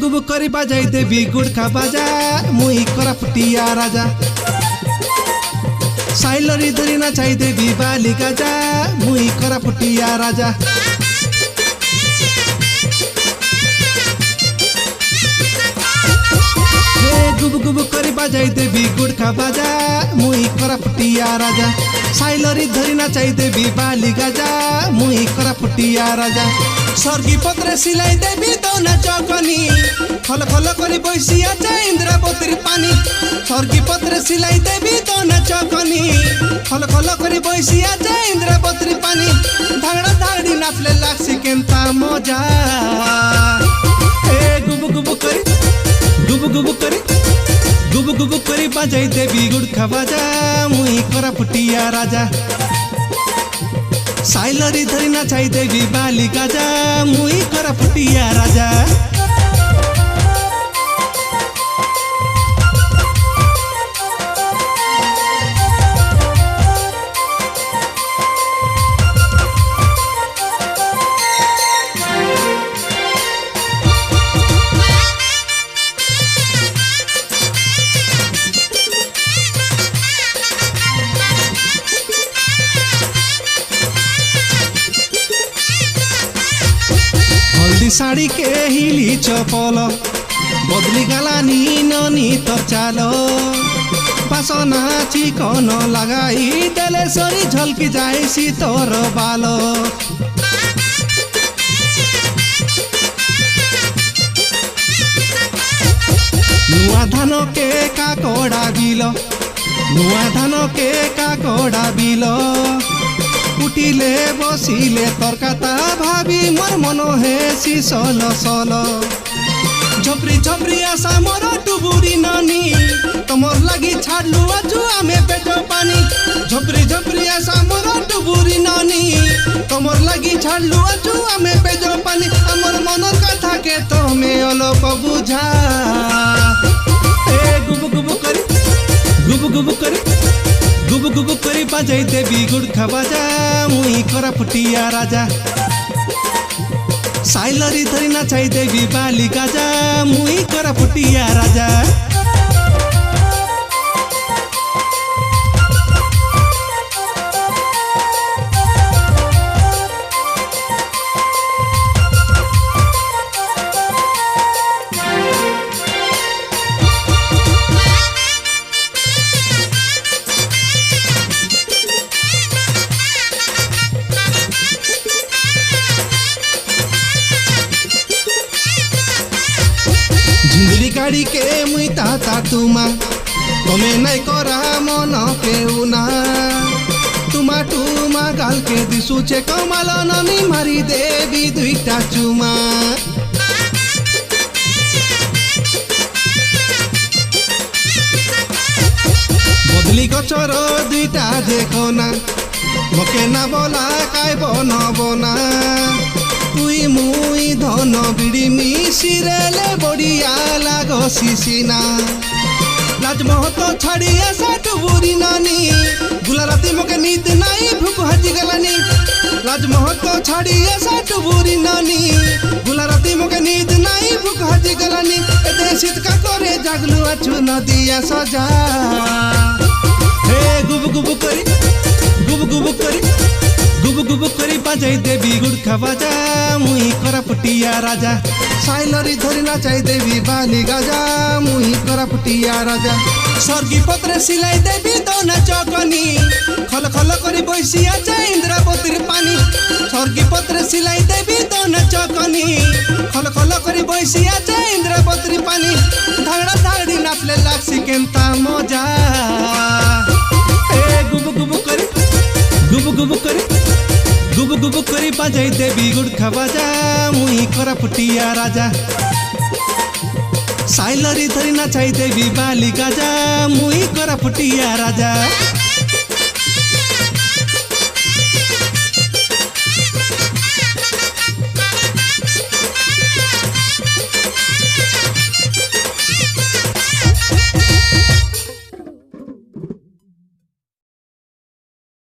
गुब करी बाजाई देवी गुड़खा बाजा मुई करापुटिया राजा साइलरी धरी नाचाई देवी बाली गाजा मुई करापुटिया राजा गुब गुब करी बाजाई देवी गुड़खा बाजा मुई करापुटिया राजा साइलरी धरी नाचाई देवी बाली गाजा मुई करापुटिया राजा स्वर्गी पत्रे सिलाई देवी दोना चौकनी खल खल करी बैसिया चाहे इंद्रावती पानी स्वर्गी पत्रे सिलाई देवी दोना चौकनी खल खल करी बैसिया चाहे इंद्रावती पानी धागड़ा धागड़ी नाचले लागसी केंता मजा ए गुब गुब करी बाजाई देवी गुड़खा बाजा मुई करापुटिया राजा साइलरी धरी नाचाई देवी बाली गाजा मुई करापुटिया राजा साड़ी के हिली चपल बदली गलानी ननी तर चालो पासना चिकन लगाई देले सरी झलकी जाए सी तोर बालो नुआ धान के काकोड़ा बिलो नुआ धान के काकोड़ा बिलो उठिले बसिले तरकाता भावी मोर मन हे सी सल सल झपरी झपरी आशा मोर डुबुरी नानी तमर लगी छाड़लु आजु आमे पेट पानी झपरी झपरी आशा मोर डुबुरी नानी तमर लगी छाड़लु आजु आमे पेट पानी हमर मनर कथा के तमे अलोप बुझा ए गुब गुब करी बाजाई देवी गुड़खा बाजा मुई करापुटिया राजा साइलरी धरी नाचाई देवी बाली गाजा मुई करापुटिया राजा गाड़ी के मुई ताता तुमा तमे नहीं करा मन के उना तुमा तुमा गाल के दिसुचे कमाल ननी मारी देवी दुईटा चुमा बदली गचर दुईटा देखो ना मके ना बोला काय बन बना तुई मुई धन बिड़ी मिसिरेले बड़िया लागो सिसिना लाज महतो छाड़ी ऐसा डुबुरी नानी गुला राती मके नींद नाई भूख हजी गलानी लाज महतो छाड़ी ऐसा डुबुरी नानी गुला राती मके नींद नाई भूख हजी गलानी एते सितका करे जागलु अछु नदिया सजा हे गुब गुब करी बाजाई देवी गुड़खा बाजा मुई करापुटिया राजा साइलरी धरी नाचाई देवी बाली गाजा मुई करापुटिया राजा स्वर्गी पत्रे सिलाई देवी दोना चौकनी खल खल करी बैसिया चाहे इंद्रावती पानी स्वर्गी पत्रे सिलाई देवी दोना चौकनी खल खल करी बैसिया चाहे इंद्रावती पानी धागड़ा धागड़ी नाचले लागसी केंता मजा ए गुब करी बाजाई देवी गुड़खा बाजा मुई करापुटिया राजा साइलरी धरी नाचाई देवी बाली गाजा मुई करापुटिया राजा।